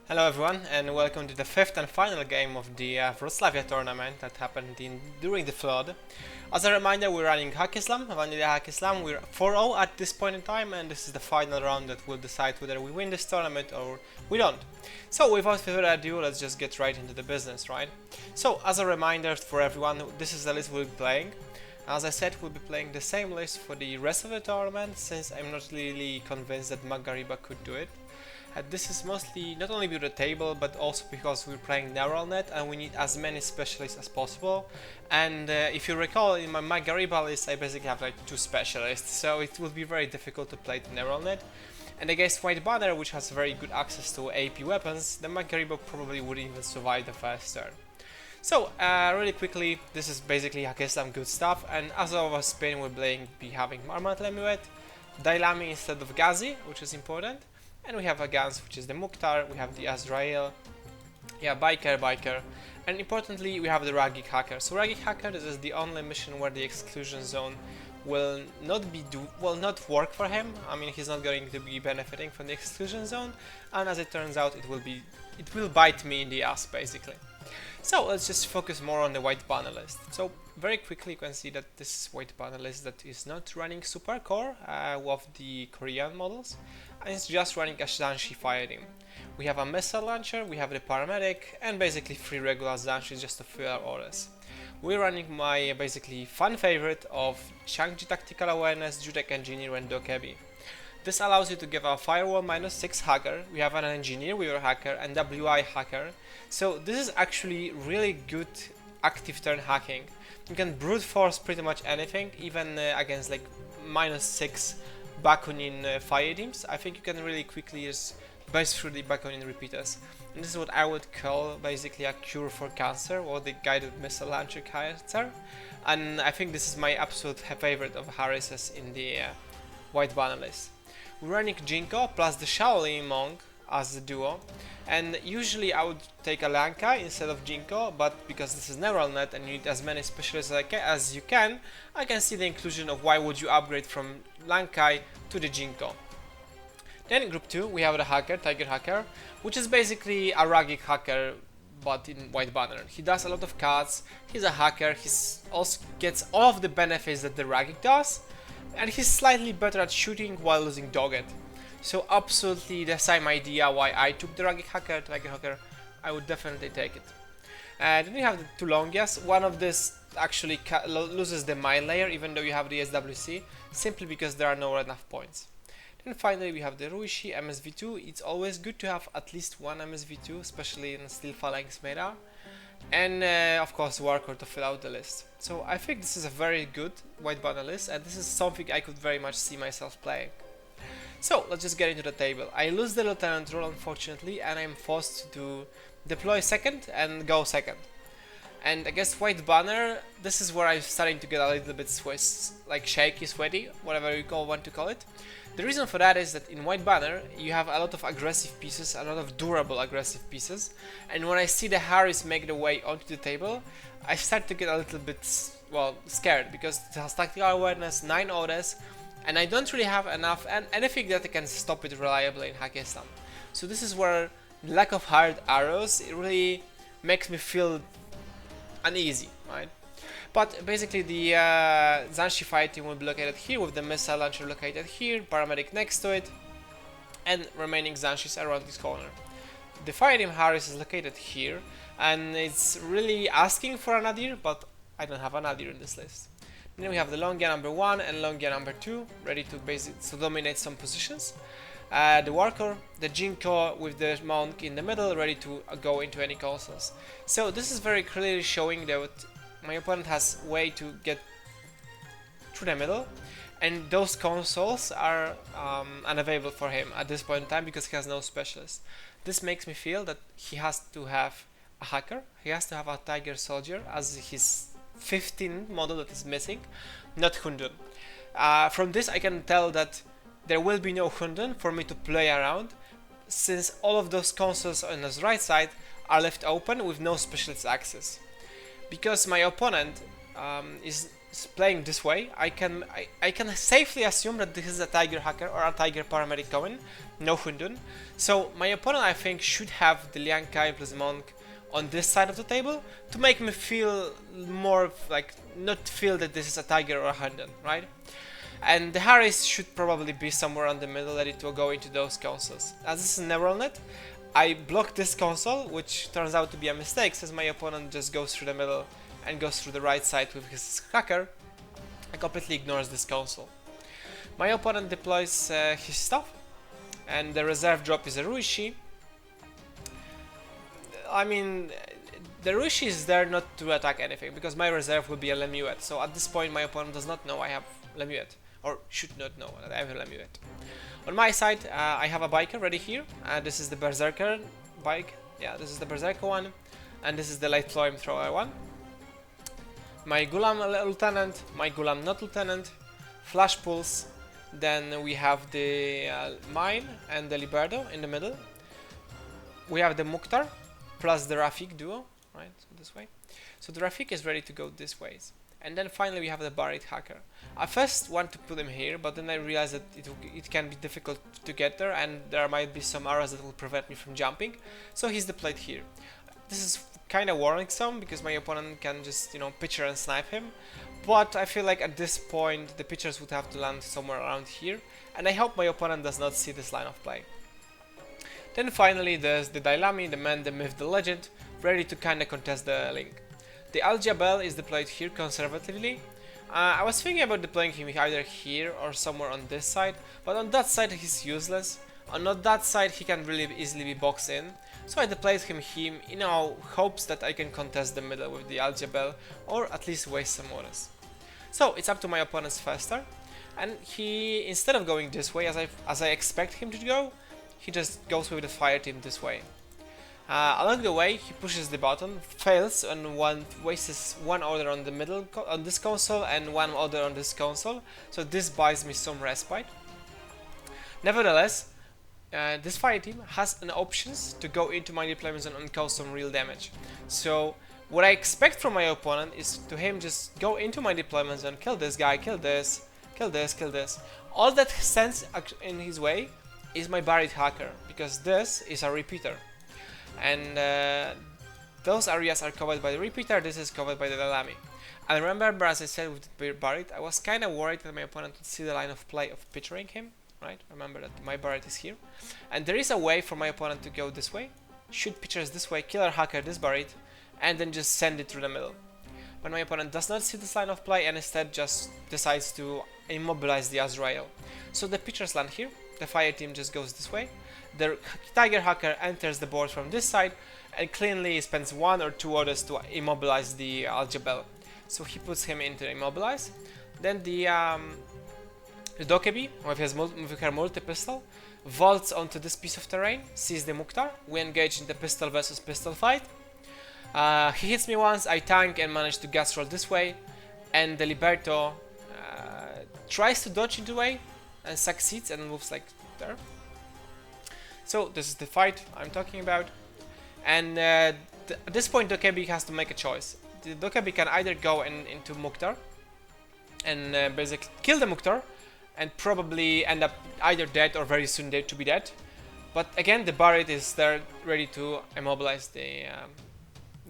Hello everyone, and welcome to the fifth and final game of the Wroclaw tournament that happened during the flood. As a reminder, we're running vHaqq Islam, Vanilla vHaqq Islam. We're 4-0 at this point in time, and this is the final round that will decide whether we win this tournament or we don't. So without further ado, let's just get right into the business, right? So as a reminder for everyone, this is the list we'll be playing. As I said, we'll be playing the same list for the rest of the tournament, since I'm not really convinced that Magariba could do it. This is mostly not only build a table, but also because we're playing neural net and we need as many specialists as possible. And if you recall, in my Magariba list I basically have like 2 specialists, so it will be very difficult to play the neural net. And against White Banner, which has very good access to AP weapons, the Magariba probably wouldn't even survive the first turn. So really quickly, this is basically vHaqq Islam good stuff, and as of a spin we'll be having Marmat Lemuet, Dailami instead of Ghazi, which is important. And we have a Gans, which is the Mukhtar, we have the Azrael, Biker, and importantly we have the vHaqq. So vHaqq, this is the only mission where the exclusion zone will not work for him. I mean, he's not going to be benefiting from the exclusion zone, and as it turns out, it will bite me in the ass basically. So let's just focus more on the White Banner list. So very quickly you can see that this is White Banner list that is not running Super Core of the Korean models, and it's just running a Zanshi fighting. We have a missile launcher, we have the paramedic, and basically 3 regular Zanshis just to fill our orders. We're running my basically fan favorite of Shang-Chi Tactical Awareness, Judek Engineer, and Dokebi. This allows you to give a Firewall -6 hacker, we have an Engineer with a hacker, and WI hacker. So this is actually really good active turn hacking. You can brute force pretty much anything, even against like -6 Bakunin fire teams. I think you can really quickly just burst through the Bakunin repeaters. And this is what I would call basically a cure for cancer, or the guided missile launcher cancer. And I think this is my absolute favorite of Harris's in the White Banner list. We're running Jinko plus the Shaolin Monk as the duo, and usually I would take a Lankai instead of Jinko, but because this is neural net and you need as many specialists as you can, I can see the inclusion of why would you upgrade from Lankai to the Jinko. Then in group 2 we have the hacker, Tiger Hacker, which is basically a vHaqq hacker but in White Banner. He does a lot of cuts, he's a hacker, he also gets all of the benefits that the vHaqq does, and he's slightly better at shooting while losing Dogged. So absolutely the same idea why I took the vHaqq hacker, Tiger Hacker, I would definitely take it. Then we have the 2 Longias. One of this actually loses the mine layer even though you have the SWC, simply because there are not enough points. Then finally we have the Ruishi MSV2. It's always good to have at least one MSV2, especially in Steel Phalanx meta. And of course Warcore to fill out the list. So I think this is a very good White Banner list, and this is something I could very much see myself playing. So let's just get into the table. I lose the lieutenant role unfortunately, and I'm forced to deploy second and go second. And against White Banner, this is where I'm starting to get a little bit shaky, sweaty, whatever you want to call it. The reason for that is that in White Banner you have a lot of aggressive pieces, a lot of durable aggressive pieces, and when I see the Harris make the way onto the table, I start to get a little bit, well, scared, because it has tactical awareness, 9 orders, and I don't really have enough and anything that can stop it reliably in vHaqq Islam. So this is where lack of hard arrows, it really makes me feel uneasy, right? But basically the Zanshi fighting will be located here, with the missile launcher located here, paramedic next to it, and remaining Zanshis around this corner. The fireteam Harris is located here, and it's really asking for a Nadir, but I don't have a Nadir in this list. Then we have the Longia number 1 and Longia number 2, ready to dominate some positions. The Warcore, the Jinko with the Monk in the middle, ready to go into any consoles. So this is very clearly showing that my opponent has way to get through the middle, and those consoles are unavailable for him at this point in time because he has no specialist. This makes me feel that he has to have a hacker, he has to have a Tiger Soldier as his 15th model that is missing, not Hundun. From this I can tell that there will be no Hundun for me to play around, since all of those consoles on his right side are left open with no specialist access. Because my opponent is is playing this way, I can safely assume that this is a Tiger Hacker or a Tiger Paramedic Cohen, no Hundun. So my opponent, I think, should have the Liang Kai plus Monk on this side of the table to make me feel more like, not feel that this is a Tiger or a Hundun, right? And the Harris should probably be somewhere on the middle, ready to go into those consoles. As this is neural net, I block this console, which turns out to be a mistake, since my opponent just goes through the middle and goes through the right side with his hacker and completely ignores this console. My opponent deploys his stuff, and the reserve drop is a Ruishi. I mean, the Ruishi is there not to attack anything, because my reserve will be a Lemuet, so at this point my opponent does not know I have Lemuet, or should not know that I have a Lemuet. On my side, I have a biker ready here. This is the Berserker bike. Yeah, this is the Berserker one. And this is the light flamethrower one. My Gulam Lieutenant, my Gulam not Lieutenant, Flash Pulse. Then we have the Mine and the Liberto in the middle. We have the Mukhtar plus the Rafik duo, right? So this way. So the Rafik is ready to go this way. And then finally we have the vHaqq. I first want to put him here, but then I realized that it can be difficult to get there, and there might be some arrows that will prevent me from jumping. So he's deployed here. This is kind of worrisome because my opponent can just, you know, pitcher and snipe him. But I feel like at this point the pitchers would have to land somewhere around here, and I hope my opponent does not see this line of play. Then finally there's the Dailami, the man, the myth, the legend, ready to kind of contest the link. The Al-Jabal is deployed here conservatively. I was thinking about deploying him either here or somewhere on this side, but on that side he's useless. On that side he can really easily be boxed in, so I deployed him in hopes that I can contest the middle with the Al-Jabal, or at least waste some orders. So it's up to my opponent's first turn, and he, instead of going this way as I expect him to go, he just goes with the fire team this way. Along the way, he pushes the button, fails, and wastes one order on the middle on this console and one order on this console, so this buys me some respite. Nevertheless, this fire team has an options to go into my deployment zone and cause some real damage. So what I expect from my opponent is to him just go into my deployment zone, kill this guy, kill this, kill this, kill this. All that stands in his way is my vHaqq, because this is a repeater. And those areas are covered by the repeater, this is covered by the Dailami. And remember, as I said with the Barret, I was kind of worried that my opponent would see the line of play of pitchering him, right? Remember that my Barret is here. And there is a way for my opponent to go this way, shoot pitchers this way, killer hacker this Barret, and then just send it through the middle. But my opponent does not see this line of play and instead just decides to immobilize the Azrael. So the pitchers land here, the fire team just goes this way. The Tiger Hacker enters the board from this side and cleanly spends 1 or 2 orders to immobilize the Al-Jabal. So he puts him into immobilize. Then the Dokkaebi, with her multi-pistol, vaults onto this piece of terrain, sees the Mukhtar. We engage in the pistol versus pistol fight. He hits me once, I tank and manage to gas roll this way, and the Liberto tries to dodge into the way and succeeds and moves like there. So this is the fight I'm talking about, and at this point Dokkaebi has to make a choice. The Dokkaebi can either go into Mukhtar and basically kill the Mukhtar and probably end up either dead or very soon to be dead. But again, the Barret is there ready to immobilize the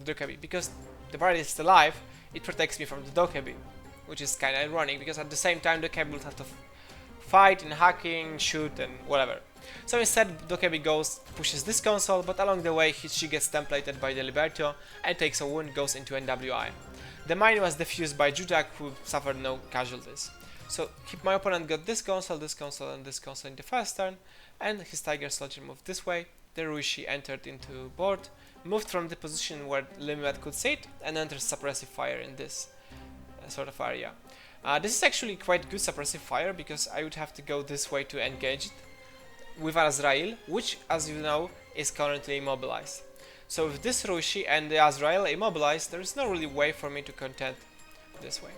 Dokkaebi. Because the Barret is alive, it protects me from the Dokkaebi, which is kind of ironic because at the same time Dokkaebi will have to fight and hacking, shoot and whatever. So instead Dokkaebi goes, pushes this console, but along the way she gets templated by the Liberto and takes a wound, goes into NWI. The mine was defused by Judak, who suffered no casualties. So my opponent got this console, and this console in the first turn, and his Tiger Soldier moved this way. The Ruishi entered into board, moved from the position where Lemuet could sit, and enters suppressive fire in this sort of area. This is actually quite good suppressive fire because I would have to go this way to engage it with Azrael, which, as you know, is currently immobilized. So with this Ruishi and the Azrael immobilized, there is no really way for me to contend this way.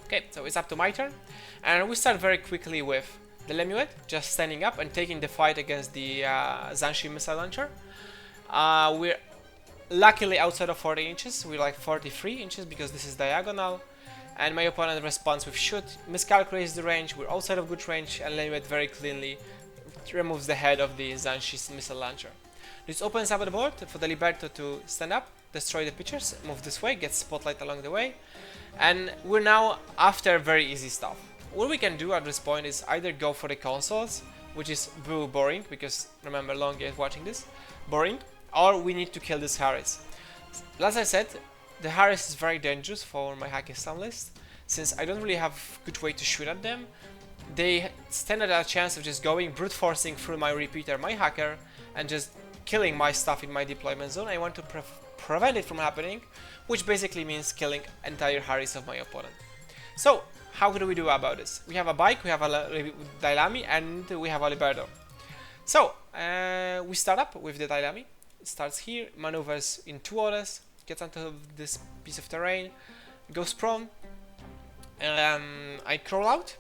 Okay, so it's up to my turn, and we start very quickly with the Lemuet just standing up and taking the fight against the Zanshi missile launcher. We're luckily outside of 40 inches, we're like 43 inches because this is diagonal, and my opponent responds with shoot, miscalculates the range, we're outside of good range, and Lemmy very cleanly removes the head of the Zanshi's missile launcher. This opens up the board for the Liberto to stand up, destroy the pitchers, move this way, get spotlight along the way, and we're now after very easy stuff. What we can do at this point is either go for the consoles, which is boring, because remember, Longy is watching this, boring, or we need to kill this Harris. As I said, the Harris is very dangerous for my vHaqq Islam list, since I don't really have good way to shoot at them. They stand at a chance of just going brute forcing through my repeater, my hacker, and just killing my stuff in my deployment zone. I want to prevent it from happening, which basically means killing entire Harris of my opponent. So, how do we do about this? We have a bike, we have a Dailami, and we have a Liberto. So, we start up with the Dailami. It starts here, maneuvers in 2 orders, gets onto this piece of terrain, goes prone, I crawl out,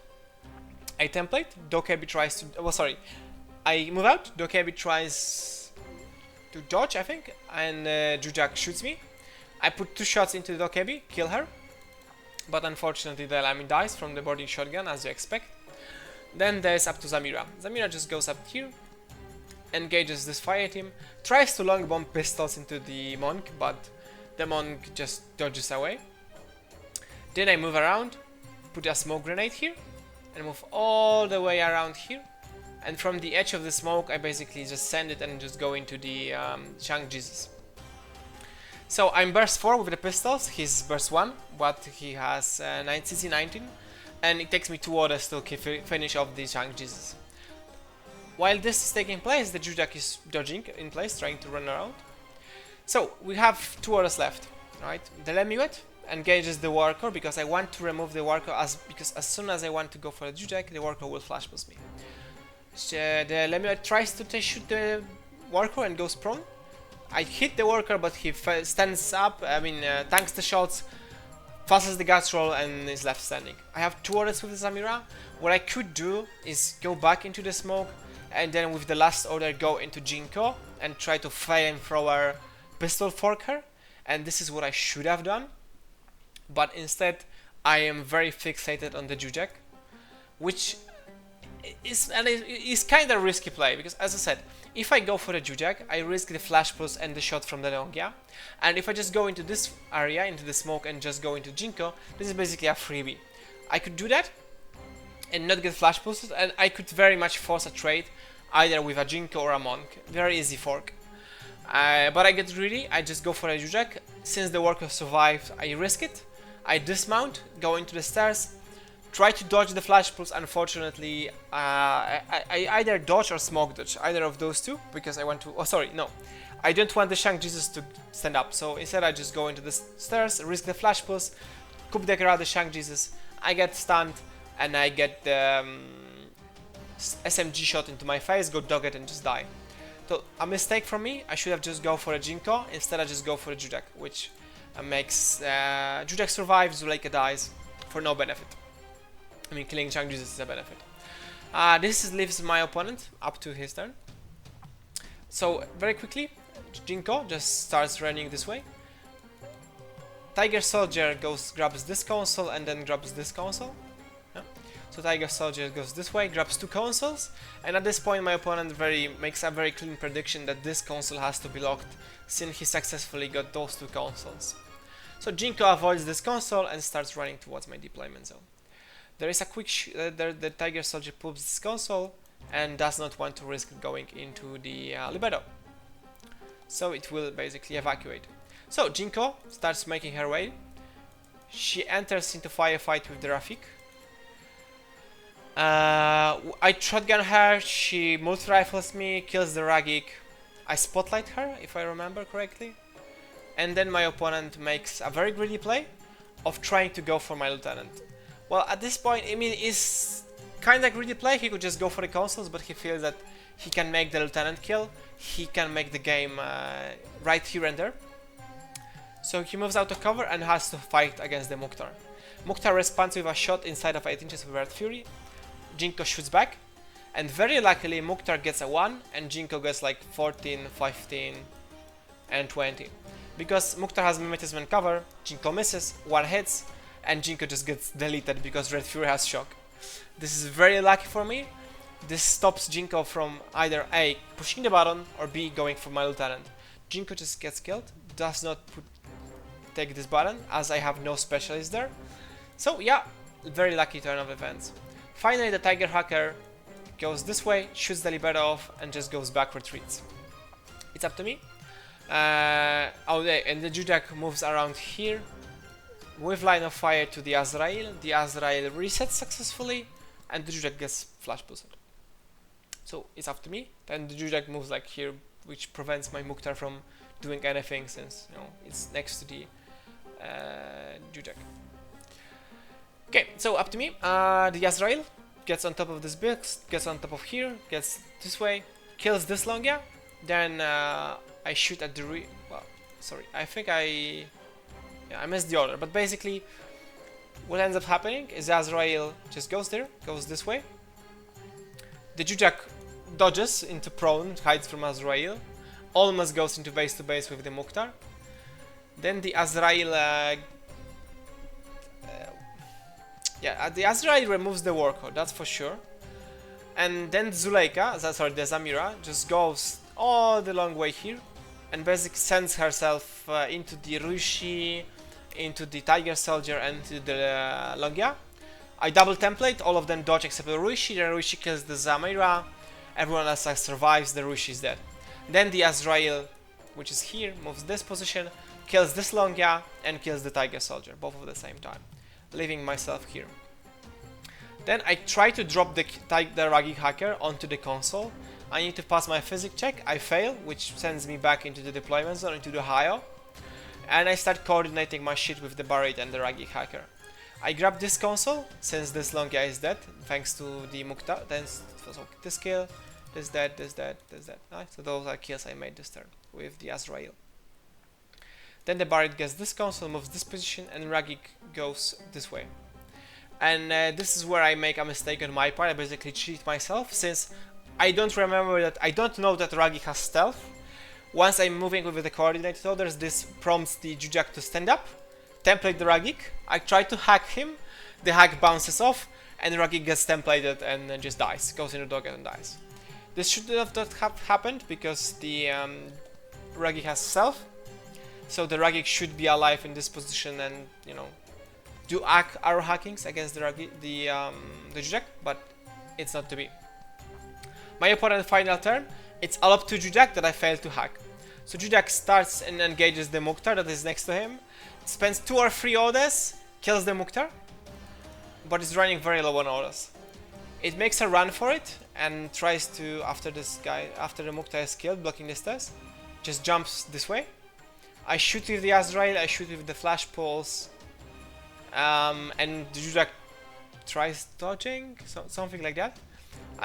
I template, Dokebi tries to, I move out, Dokebi tries to dodge, I think, and Jujak shoots me. I put 2 shots into Dokebi, kill her, but unfortunately the Dailami dies from the boarding shotgun, as you expect. Then there's up to Zamira. Zamira just goes up here, engages this fire team, tries to long bomb pistols into the monk, but the monk just dodges away. Then I move around, put a smoke grenade here, and move all the way around here. And from the edge of the smoke, I basically just send it and just go into the Chang Jesus. So I'm burst 4 with the pistols, he's burst 1, but he has CC 19, and it takes me 2 orders to finish off the Chang Jesus. While this is taking place, the Jujak is dodging in place, trying to run around. So we have 2 orders left, right? The Lemuet engages the worker because I want to remove the worker, because as soon as I want to go for the Jujak, the worker will flash boost me. The Lemuet tries to shoot the worker and goes prone. I hit the worker, but he stands up, tanks the shots, passes the guts roll, and is left standing. I have 2 orders with the Zamira. What I could do is go back into the smoke, and then with the last order go into Jinko and try to flamethrower pistol fork her, and this is what I should have done, but instead I am very fixated on the Jujak, which is kind of a risky play, because as I said, if I go for the Jujak, I risk the flash pulse and the shot from the Longia, and if I just go into this area, into the smoke, and just go into Jinko, this is basically a freebie. I could do that and not get flash pulses, and I could very much force a trade either with a Jinko or a Monk. Very easy fork. But I get greedy, I just go for a Jujak. Since the worker survived, I risk it. I dismount, go into the stairs, try to dodge the flash pulse. Unfortunately, I either dodge or smoke dodge, either of those two, because I want to, I don't want the Shank Jesus to stand up, so instead I just go into the stairs, risk the flash pulse, coup de grace the Shank Jesus, I get stunned, and I get the SMG shot into my face, go dog it and just die. So a mistake from me, I should have just go for a Jinko, instead I just go for a Jujak, which makes Jujak survives, Zuleika dies, for no benefit. Killing Chang Jesus is a benefit. This leaves my opponent up to his turn. So very quickly, Jinko just starts running this way. Tiger Soldier grabs this console and then grabs this console. So Tiger Soldier goes this way, grabs 2 consoles, and at this point my opponent makes a very clean prediction that this console has to be locked, since he successfully got those 2 consoles. So Jinko avoids this console and starts running towards my deployment zone. There is a quick the Tiger Soldier pulls this console and does not want to risk going into the Libero. So it will basically evacuate. So Jinko starts making her way. She enters into firefight with the Rafik. I shotgun her, she multi-rifles me, kills the Ragik. I spotlight her, if I remember correctly. And then my opponent makes a very greedy play of trying to go for my lieutenant. Well, at this point, it's kind of greedy play. He could just go for the consoles, but he feels that he can make the lieutenant kill. He can make the game right here and there. So he moves out of cover and has to fight against the Mukhtar. Mukhtar responds with a shot inside of 8 inches with Red Fury. Jinko shoots back, and very luckily Mukhtar gets a 1 and Jinko gets like 14, 15 and 20. Because Mukhtar has mimetism and cover, Jinko misses, 1 hits, and Jinko just gets deleted because Red Fury has shock. This is very lucky for me. This stops Jinko from either A, pushing the button, or B, going for my lieutenant. Jinko just gets killed, does not take this button, as I have no specialist there. So yeah, very lucky turn of events. Finally, the Tiger Hacker goes this way, shoots the Libero off, and just goes back, retreats. It's up to me. And the Jujak moves around here with line of fire to the Azrael. The Azrael resets successfully, and the Jujak gets flash boosted. So it's up to me. Then the Jujak moves like here, which prevents my Mukhtar from doing anything, since it's next to the Jujak. Okay, so up to me. The Azrael gets on top of this box, gets on top of here, gets this way, kills this Longia. Then I shoot at the well, sorry, I think I missed the order, but basically what ends up happening is the Azrael just goes there, goes this way. The Jujak dodges into prone, hides from Azrael, almost goes into base to base with the Mukhtar. Then the Azrael the Azrael removes the Warcode, that's for sure. And then Zuleika, the Zamira, just goes all the long way here and basically sends herself into the Rushi, into the Tiger Soldier, and to the Longia. I double template, all of them dodge except the Rushi. The Rushi kills the Zamira, everyone else survives, the Rushi is dead. Then the Azrael, which is here, moves this position, kills this Longia, and kills the Tiger Soldier, both at the same time, leaving myself here. Then I try to drop the Raggy Hacker onto the console. I need to pass my physics check, I fail, which sends me back into the deployment zone, into the Hayo. And I start coordinating my shit with the Barrett and the Raggy Hacker. I grab this console, since this Longia is dead, thanks to the Mukhtar. Then this kill, this dead, this dead, this dead. Right? So those are kills I made this turn with the Azrael. Then the Barrett gets this console, moves this position, and Raggy goes this way. And this is where I make a mistake on my part. I basically cheat myself, since I don't remember that, I don't know that Raggy has stealth. Once I'm moving with the coordinated orders, this prompts the Jujak to stand up, template the Ragig. I try to hack him, the hack bounces off, and Ragig gets templated and then just dies, goes in the dogget and dies. This should not have happened because the Ragig has stealth, so the Ragig should be alive in this position and do arrow hackings against the Jujak, but it's not to be. My opponent final turn, it's all up to Jujak that I failed to hack. So Jujak starts and engages the Mukhtar that is next to him, spends 2 or 3 orders, kills the Mukhtar, but is running very low on orders. It makes a run for it and tries to, after the Mukhtar is killed, blocking the stairs, just jumps this way. I shoot with the Azrael, I shoot with the Flash Pulse, and the Jujak tries dodging, something like that.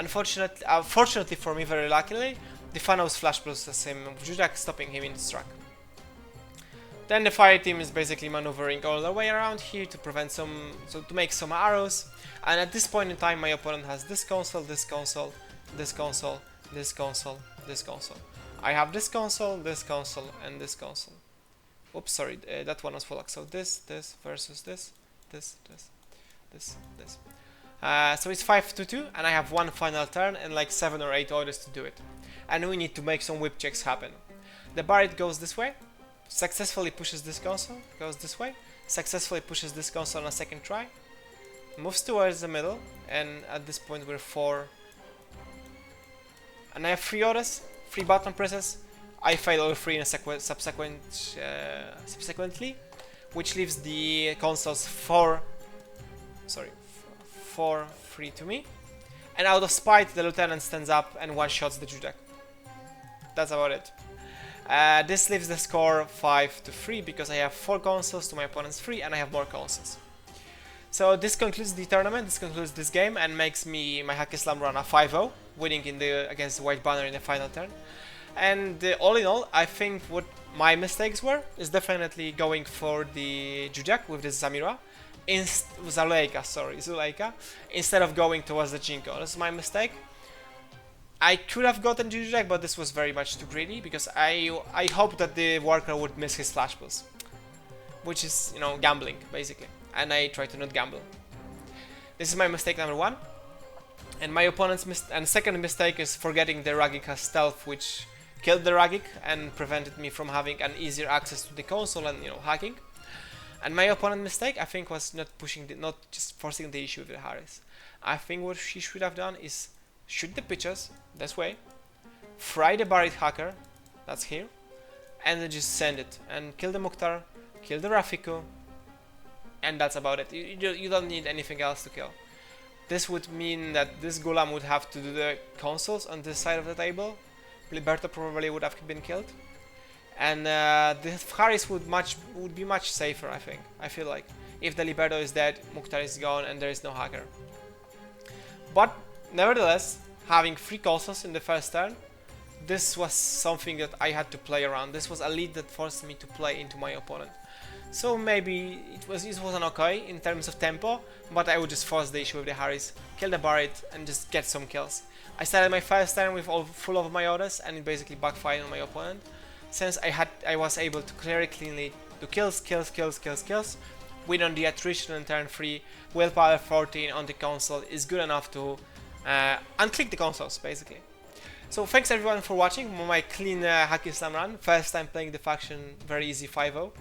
Fortunately for me, very luckily, the Thanos Flash Pulses him, Jujak stopping him in his track. Then the fire team is basically maneuvering all the way around here to prevent to make some arrows. And at this point in time, my opponent has this console, this console, this console, this console, this console. I have this console, and this console. Oops, sorry, that one was full. So this versus this. So it's 5-2, and I have one final turn and like 7 or 8 orders to do it. And we need to make some whip checks happen. The Barrett goes this way, successfully pushes this console, goes this way, successfully pushes this console on a second try, moves towards the middle, and at this point we're 4. And I have 3 orders, 3 button presses. I fail all 3 in a subsequently, which leaves the consoles 4-3 to me. And out of spite, the lieutenant stands up and one-shots the Jujak. That's about it. This leaves the score 5-3 because I have 4 consoles to my opponent's 3 and I have more consoles. So this concludes the tournament, this concludes this game and makes my Hack Islam run a 5-0, winning against the White Banner in the final turn. And all in all, I think what my mistakes were is definitely going for the Jujak with the Zamira. Zuleika, instead of going towards the Jinko. That's my mistake. I could have gotten Jujak, but this was very much too greedy because I hoped that the worker would miss his flash pulse, which is, gambling basically. and I try to not gamble. This is my mistake number 1. And my opponent's second mistake is forgetting the vHaqq has stealth, which killed the vHaqq and prevented me from having an easier access to the console and, you know, hacking. And my opponent's mistake, I think, was not just forcing the issue with the Harris. I think what she should have done is shoot the pitches this way, fry the buried hacker, that's here, and then just send it and kill the Mukhtar, kill the Rafiku, and that's about it. You don't need anything else to kill. This would mean that this Golem would have to do the consoles on this side of the table. Liberto probably would have been killed, and the Harris would be much safer. I feel like if the Liberto is dead, Mukhtar is gone, and there is no hacker. But nevertheless, having 3 consoles in the first turn, this was something that I had to play around. This was a lead that forced me to play into my opponent. So maybe it wasn't okay in terms of tempo, but I would just force the issue with the Harris, kill the Barret, and just get some kills. I started my first turn with full of my orders, and it basically backfired on my opponent. Since I was able to clear it cleanly, to kills, win on the attrition on turn 3, willpower 14 on the console is good enough to unclick the consoles, basically. So thanks everyone for watching my clean vHaqq Islam run. First time playing the faction, very easy 5-0.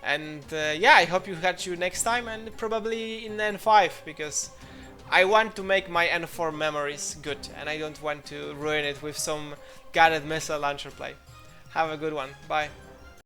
And yeah, I hope you catch you next time, and probably in N5, because I want to make my N4 memories good, and I don't want to ruin it with some guided missile launcher play. Have a good one. Bye.